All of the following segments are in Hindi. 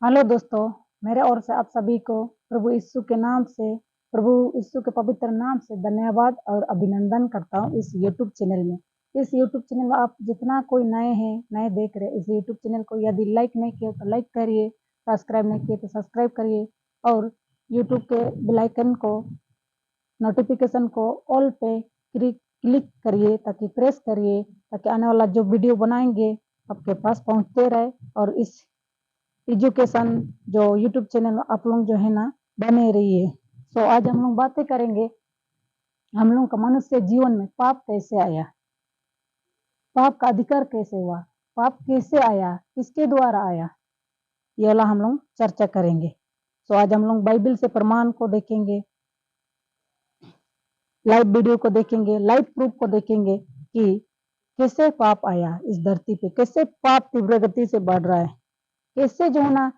हेलो दोस्तों, मेरे ओर से आप सभी को प्रभु यीशु के नाम से, प्रभु यीशु के पवित्र नाम से धन्यवाद और अभिनंदन करता हूँ इस यूट्यूब चैनल में। इस यूट्यूब चैनल में आप जितना कोई नए हैं, नए देख रहे हैं, इस यूट्यूब चैनल को यदि लाइक नहीं किया तो लाइक करिए, सब्सक्राइब नहीं किए तो सब्सक्राइब करिए और यूट्यूब के बेल आइकन को, नोटिफिकेशन को ऑल पे क्लिक करिए, ताकि प्रेस करिए, ताकि आने वाला जो वीडियो बनाएंगे आपके पास पहुंचते रहे। और इस एजुकेशन जो यूट्यूब चैनल आप लोग जो है ना बने रहिए। तो आज हम लोग बातें करेंगे, हम लोग का मनुष्य जीवन में पाप कैसे आया, पाप का अधिकार कैसे हुआ, पाप कैसे आया, किसके द्वारा आया, ये वाला हम लोग चर्चा करेंगे। तो आज हम लोग बाइबल से प्रमाण को देखेंगे, लाइव वीडियो को देखेंगे, लाइव प्रूफ को देखेंगे कि कैसे पाप आया इस धरती पे, कैसे पाप तीव्र गति से बढ़ रहा है, कैसे जो है ना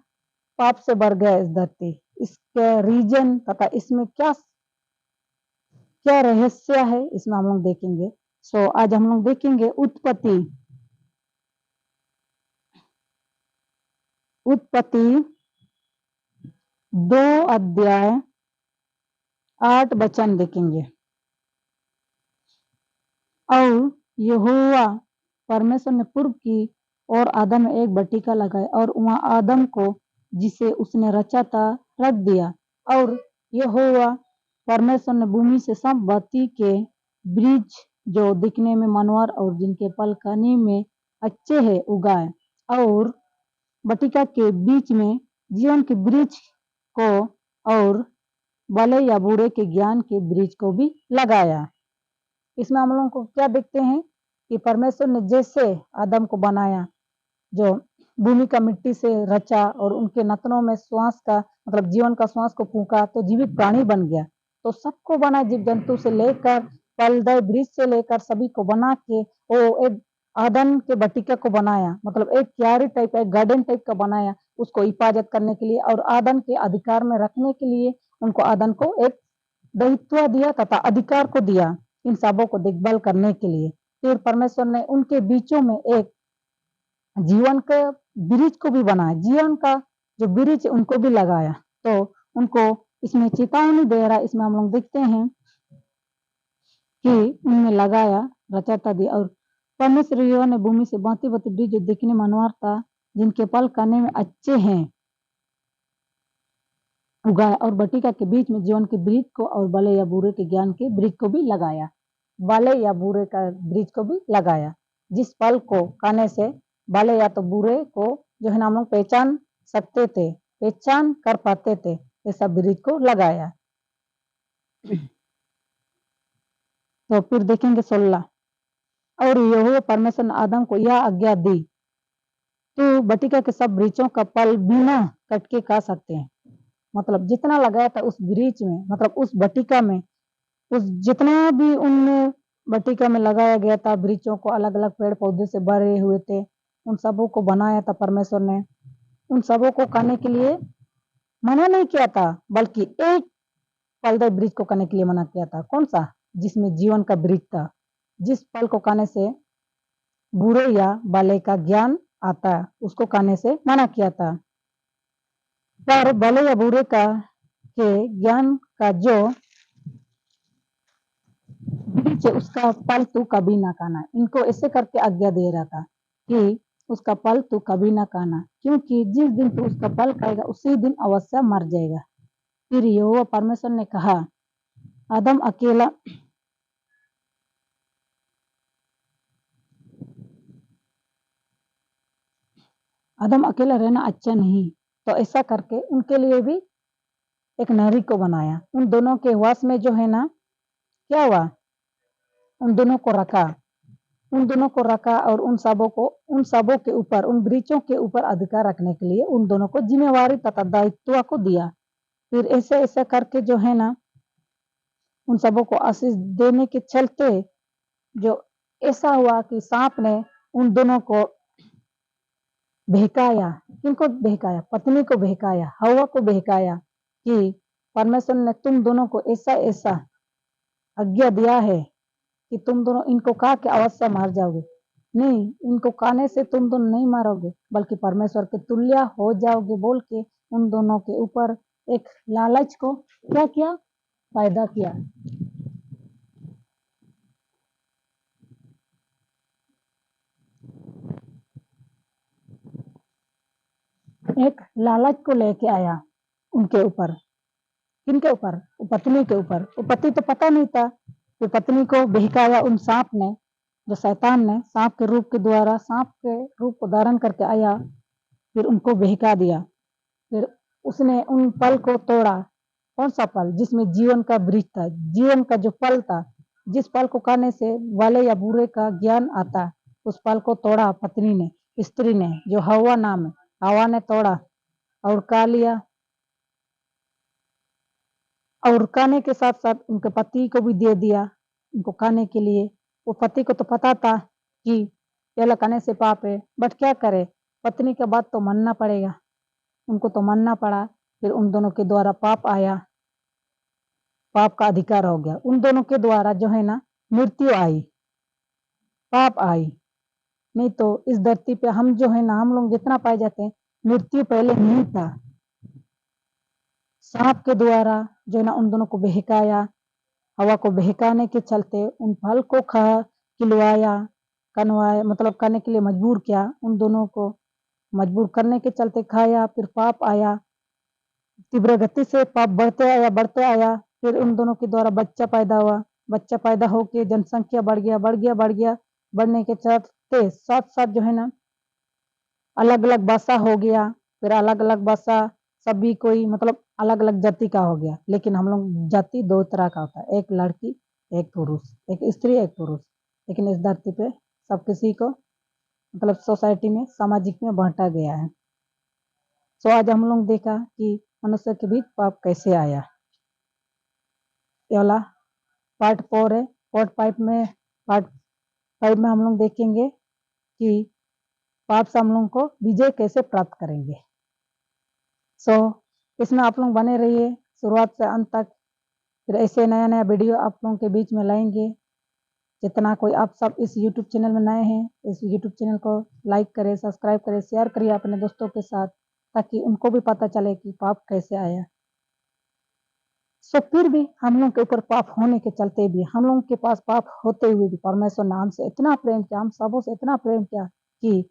पाप से बढ़ गया इस धरती, इसके रीजन तथा इसमें क्या क्या रहस्य है, इसमें हम लोग देखेंगे। सो आज हम लोग देखेंगे उत्पत्ति उत्पत्ति 2 अध्याय 8 वचन देखेंगे। और यहोवा परमेश्वर ने पूर्व की और आदम में एक बटिका लगाई और वहां आदम को जिसे उसने रचा था रख दिया। और यहोवा परमेश्वर ने भूमि से सब भांति के वृक्ष जो दिखने में मनोहर और जिनके फल खाने में अच्छे हैं उगाए, और बटिका के बीच में जीवन के वृक्ष को और भले या बुरे के ज्ञान के वृक्ष को भी लगाया। इसमें हम लोगों को क्या देखते हैं कि परमेश्वर ने जैसे आदम को बनाया, जो भूमि का मिट्टी से रचा और उनके नथनों में श्वास का मतलब जीवन का श्वास को फूंका तो जीवित प्राणी बन गया। तो सबको बना, जीव जंतु से लेकर फलदायी वृक्ष से लेकर सभी को बना के वो एक आदम के बटिका को बनाया, मतलब एक क्यारी टाइप, एक गार्डन टाइप का बनाया, उसको हिफाजत करने के लिए और आदम के अधिकार में रखने के लिए उनको आदम को एक दायित्व दिया तथा अधिकार को दिया इन सबों को देखभाल करने के लिए। फिर परमेश्वर ने उनके बीचों में एक जीवन का वृक्ष को भी बनाया, जीवन का जो वृक्ष उनको भी लगाया। तो उनको इसमें चेतावनी दे रहा, इसमें हम लोग देखते हैं कि उनमें लगाया, रचाता दिया। और परमेश्वर यहोवा ने भूमि से भांति भांति वृक्ष जो दिखने मनोहर था, जिनके फल खाने में अच्छे हैं, उगाया, और बटिका के बीच में जीवन के वृक्ष को और भले या बुरे के ज्ञान के वृक्ष को भी लगाया, भले या बुरे का वृक्ष को भी लगाया, जिस फल को खाने से भले या तो बुरे को जो है ना हम लोग पहचान सकते थे, पहचान कर पाते थे, ऐसा वृक्ष को लगाया। तो फिर देखेंगे 16। और यहोवा परमेश्वर ने आदम को यह आज्ञा दी, तो बटिका के सब वृक्षों का फल बिना कट के खा सकते हैं। मतलब जितना लगाया था उस वृक्ष में, मतलब उस बटिका में, उस जितना भी उनमें बटिका में लगाया गया था वृक्षों को, अलग अलग पेड़ पौधे से भरे हुए थे, उन सबों को बनाया था परमेश्वर ने। उन सबों को खाने के लिए मना नहीं किया था, बल्कि एक फलदायी वृक्ष को खाने के लिए मना किया था। कौन सा? जिसमें जीवन का वृक्ष था, जिस फल को खाने से बुरे या भले का ज्ञान आता है, उसको खाने से मना किया था। पर भले या बुरे का के ज्ञान का जो वृक्ष है उसका फल तू कभी ना खाना। इनको ऐसे करके आज्ञा दे रहा था कि उसका फल तू कभी ना खाना, क्योंकि जिस दिन तू उसका फल खाएगा उसी दिन अवश्य मर जाएगा। फिर यहोवा परमेश्वर ने कहा, आदम अकेला रहना अच्छा नहीं, तो ऐसा करके उनके लिए भी एक नारी को बनाया। उन दोनों के वश में जो है ना क्या हुआ, उन दोनों को रखा और उन सबों के ऊपर, उन वृक्षों के ऊपर अधिकार रखने के लिए उन दोनों को जिम्मेवारी तथा दायित्व को दिया। फिर ऐसे ऐसे करके जो है ना उन सबों को आशीष देने के चलते जो ऐसा हुआ कि सांप ने उन दोनों को बहकाया। किनको बहकाया? पत्नी को बहकाया, हवा को बहकाया कि परमेश्वर ने तुम दोनों को ऐसा आज्ञा दिया है कि तुम दोनों इनको खा के अवश्य मार जाओगे। नहीं, इनको खाने से तुम दोनों नहीं मरोगे, बल्कि परमेश्वर के तुल्य हो जाओगे बोल के उन दोनों के ऊपर एक लालच को क्या किया, पैदा किया। एक लालच को लेके आया उनके ऊपर। किनके ऊपर? वो पत्नी के ऊपर। वो पति तो पता नहीं था कि पत्नी को बहकाया उन सांप ने, जो शैतान ने सांप के रूप के द्वारा, सांप के रूप को धारण करके आया, फिर उनको बहका दिया। फिर उसने उन फल को तोड़ा। कौन सा फल? जिसमें जीवन का वृक्ष था, जीवन का जो फल था, जिस फल को खाने से भले या बुरे का ज्ञान आता, उस फल को तोड़ा पत्नी ने, स्त्री ने, जो हवा नाम है। हवा ने तोड़ा और खा लिया, और खाने के साथ साथ उनके पति को भी दे दिया उनको खाने के लिए। वो पति को तो पता था कि केला खाने से पाप है, बट क्या करे, पत्नी का बात तो मानना पड़ेगा। उनको तो मानना पड़ा। फिर उन दोनों के द्वारा पाप आया, पाप का अधिकार हो गया। उन दोनों के द्वारा जो है ना, मृत्यु आई, पाप आई। नहीं तो इस धरती पे हम जो है ना, हम लोग जितना पाए जाते हैं, मृत्यु पहले नहीं था। सांप के द्वारा जो है ना उन दोनों को बहकाया, हवा को बहकाने के चलते उन फल को खा खिलवाया, कनवाया, मतलब खाने के लिए मजबूर किया। उन दोनों को मजबूर करने के चलते खाया, फिर पाप आया। तीव्र गति से पाप बढ़ते आया। फिर उन दोनों के द्वारा बच्चा पैदा हुआ। बच्चा पैदा होके जनसंख्या बढ़ गया, बढ़ गया, बढ़ गया। बढ़ने के चलते साथ साथ जो है ना, अलग अलग भाषा हो गया। फिर अलग अलग भाषा, सभी कोई मतलब अलग अलग जाति का हो गया। लेकिन हम लोग जाति दो तरह का होता है, एक लड़की एक पुरुष, एक स्त्री एक पुरुष। लेकिन इस धरती पे सब किसी को मतलब सोसाइटी में, सामाजिक में बांटा गया है। सो आज हम लोग देखा कि मनुष्य के बीच पाप कैसे आया। ये वाला पार्ट 4 है। पार्ट 5 में हम लोग देखेंगे कि पाप से हम लोग को विजय कैसे प्राप्त करेंगे। सो इसमें आप लोग बने रहिए शुरुआत से अंत तक। फिर ऐसे नया नया वीडियो आप लोगों के बीच में लाएंगे। जितना कोई आप सब इस यूट्यूब चैनल में नए हैं, इस यूट्यूब चैनल को लाइक करें, सब्सक्राइब करें, शेयर करिए अपने दोस्तों के साथ, ताकि उनको भी पता चले कि पाप कैसे आया। सो फिर भी हम लोग के ऊपर पाप होने के चलते भी, हम लोगों के पास पाप होते हुए भी परमेश्वर ने हमसे इतना प्रेम किया, हम सबों से इतना प्रेम किया कि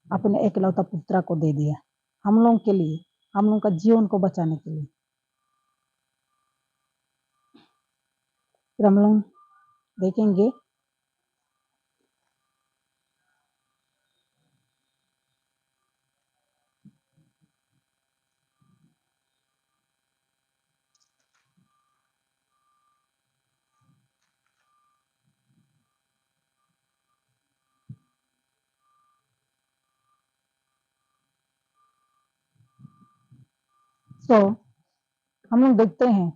अपने एकलौता पुत्र को दे दिया हम लोगों के लिए, हम लोगों का जीवन को बचाने के लिए। फिर हम लोग देखेंगे सो हम लोग देखते हैं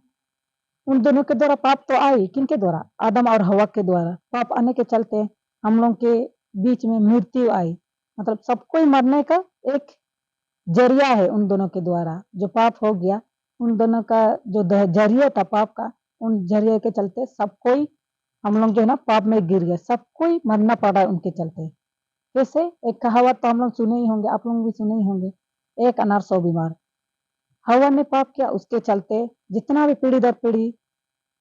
उन दोनों के द्वारा पाप तो आई, किनके द्वारा? आदम और हवा के द्वारा। पाप आने के चलते हम लोग के बीच में मृत्यु आई। मतलब सबको ही मरने का एक जरिया है उन दोनों के द्वारा। जो पाप हो गया, उन दोनों का जो जरिया था पाप का, उन जरिए के चलते सबको ही हम लोग जो है ना पाप में गिर गए, सबको ही मरना पड़ा उनके चलते। कैसे? एक कहावत तो हम लोग सुने ही होंगे, आप लोग भी सुने ही होंगे, एक अनार 100 बीमार। हवा ने पाप किया, उसके चलते जितना भी पीढ़ी दर पीढ़ी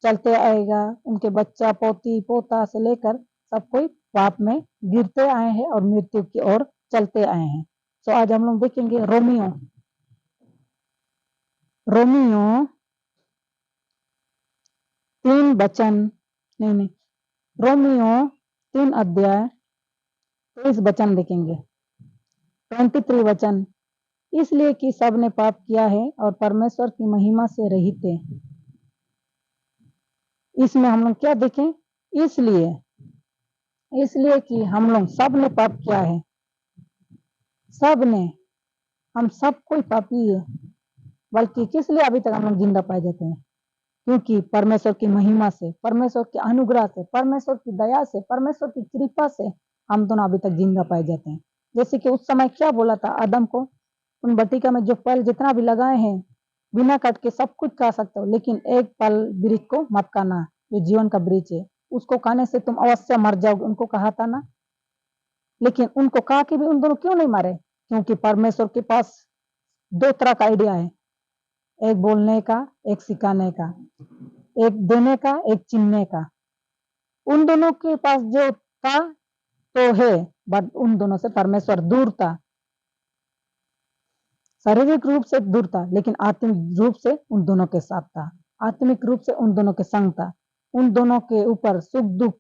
चलते आएगा, उनके बच्चा पोती पोता से लेकर सब कोई पाप में गिरते आए हैं और मृत्यु की ओर चलते आए हैं। तो आज हम लोग देखेंगे रोमियो रोमियो 3 वचन, नहीं, रोमियो 3 अध्याय 23 वचन देखेंगे, 23 वचन। इसलिए कि सब ने पाप किया है और परमेश्वर की महिमा से रहित है। इसमें हम लोग क्या देखें? इसलिए इसलिए कि हम लोग सब ने पाप किया है, सब ने, हम सब कोई पापी है। बल्कि किस लिए अभी तक हम लोग जिंदा पाए जाते हैं? क्योंकि परमेश्वर की महिमा से, परमेश्वर के अनुग्रह से, परमेश्वर की दया से, परमेश्वर की कृपा से हम दोनों अभी तक जिंदा पाए जाते हैं। जैसे कि उस समय क्या बोला था आदम को, उन बटिका में जो फल जितना भी लगाए हैं, बिना काट के सब कुछ खा सकते हो, लेकिन एक फल वृक्ष को मत खाना, जो जीवन का वृक्ष है, उसको खाने से तुम अवश्य मर जाओगे, उनको कहा था ना। लेकिन उनको कहा कि भी उन दोनों क्यों नहीं मारे, क्योंकि परमेश्वर के पास दो तरह का आइडिया है, एक बोलने का, एक सिखाने का, एक देने का, एक चिनने का। उन दोनों के पास जो था तो है, बट उन दोनों से परमेश्वर दूर था, शारीरिक रूप से दूर था, लेकिन आत्मिक रूप से उन दोनों के साथ था, आत्मिक रूप से उन दोनों के संग था, उन दोनों के ऊपर सुख दुख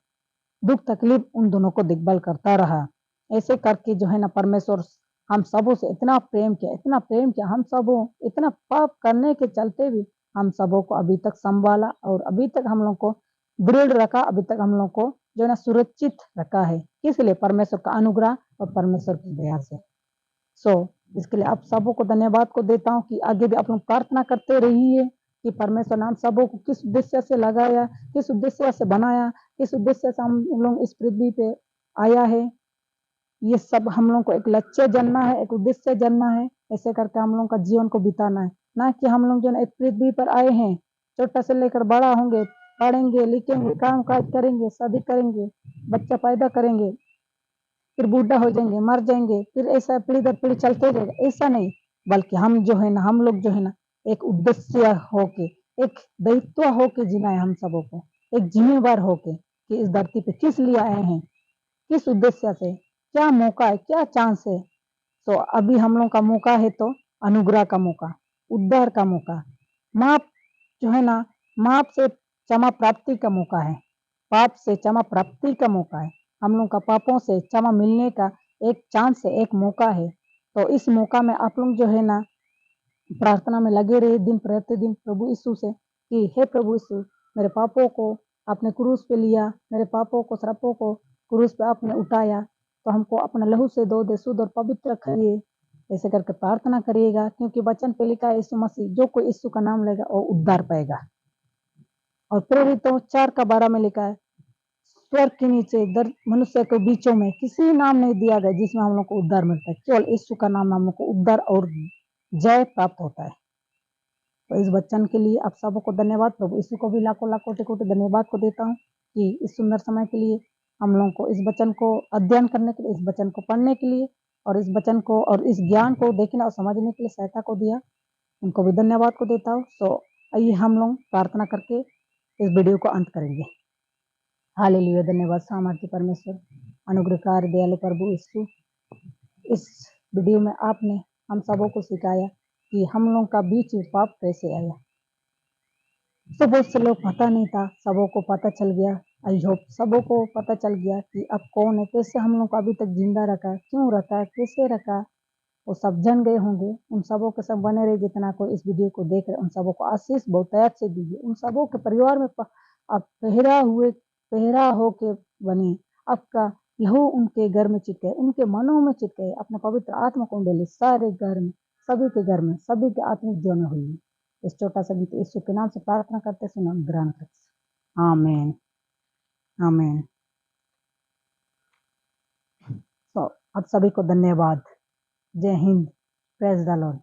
दुख तकलीफ उन दोनों को देखभाल करता रहा। ऐसे करके जो है ना परमेश्वर हम सबों से इतना प्रेम किया, इतना प्रेम किया, हम सबों इतना पाप करने के चलते भी हम सबों को अभी तक संभाला और अभी तक हम लोग को दृढ़ रखा, अभी तक हम लोग को जो है ना सुरक्षित रखा है। किस लिए? परमेश्वर का अनुग्रह और परमेश्वर की दया से। इसके लिए आप सबों को धन्यवाद को देता हूँ कि आगे भी आप लोग प्रार्थना करते रहिए कि परमेश्वर ने हम सबों को किस उद्देश्य से लगाया, किस उद्देश्य से बनाया, किस उद्देश्य से हम लोग इस पृथ्वी पे आया है। ये सब हम लोग को एक लक्ष्य जानना है, एक उद्देश्य जानना है, ऐसे करके हम लोग का जीवन को बिताना है। ना कि हम लोग जो है इस पृथ्वी पर आए हैं, छोटा से लेकर बड़ा होंगे, पढ़ेंगे लिखेंगे, काम काज करेंगे, शादी करेंगे, बच्चा पैदा करेंगे, फिर बूढ़ा हो जाएंगे, मर जाएंगे, फिर ऐसा पीढ़ी दर पीढ़ी चलते रहेगा, ऐसा नहीं। बल्कि हम जो है ना, हम लोग जो है ना एक उद्देश्य होके, एक दायित्व होके जीना है हम सबों को, एक जिम्मेवार होके कि इस धरती पे किस लिए आए हैं, किस उद्देश्य से, क्या मौका है, क्या चांस है। तो अभी हम लोग का मौका है तो अनुग्रह का मौका, उद्धार का मौका, माप जो है ना, माप से क्षमा प्राप्ति का मौका है, पाप से क्षमा प्राप्ति का मौका है, हम लोग का पापों से क्षमा मिलने का एक चांस है, एक मौका है। तो इस मौका में आप लोग जो है ना प्रार्थना में लगे रहे दिन प्रतिदिन प्रभु यीशु से कि हे प्रभु यीशु, मेरे पापों को आपने क्रूस पे लिया, मेरे पापों को श्रापों को क्रूस पे आपने उठाया, तो हमको अपना लहू से धो दे, शुद्ध और पवित्र करिए। ऐसे करके प्रार्थना करिएगा, क्योंकि वचन पे लिखा है यीशु मसीह जो कोई यीशु का नाम लेगा वो उद्धार पाएगा। और प्रेरितों 4:12 में लिखा है, स्वर्ग के नीचे मनुष्य के बीचों में किसी नाम नहीं दिया गया जिसमें हम लोग को उद्धार मिलता है, केवल यीशु का नाम हम लोग को उद्धार और जय प्राप्त होता है। तो इस वचन के लिए आप सबको धन्यवाद, प्रभु यीशु को भी लाखों लाखों कोटि कोटि धन्यवाद को देता हूँ कि इस सुंदर समय के लिए हम लोगों को इस वचन को अध्ययन करने के लिए, इस वचन को पढ़ने के लिए और इस वचन को और इस ज्ञान को देखने और समझने के लिए सहायता को दिया, उनको भी धन्यवाद को देता हूँ। सो आइए हम लोग प्रार्थना करके इस वीडियो को अंत करेंगे। हालेलुया, धन्यवाद सामर्थ्य परमेश्वर, अनुग्रहकार दयालु प्रभु यीशु, इस वीडियो में आपने हम सबों को सिखाया कि हम लोग का बीच में पाप कैसे आया। तो बहुत से लोग पता नहीं था, सबों को पता चल गया। आई होप सबों को पता चल गया कि अब कौन है, कैसे हम लोग को अभी तक जिंदा रखा, क्यों रखा, कैसे रखा, वो सब जन गए होंगे। उन सबों के सब बने रहे, जितना कोई इस वीडियो को देख रहे, उन सबों को आशीष बहुतायत से दीजिए। उन सबों के परिवार में अब पहरा होके बने, आपका लहू उनके घर में चिपके, उनके मनों में चिपके, अपने पवित्र आत्मा को डाले सारे घर में, सभी के घर में, सभी के आत्मिक जीवन में हुई। इस छोटा सा गीत यीशु के नाम से प्रार्थना करते सुना ग्रहण करते, आमीन आमीन। तो आप सभी को धन्यवाद। जय हिंद, प्रेज द लॉर्ड।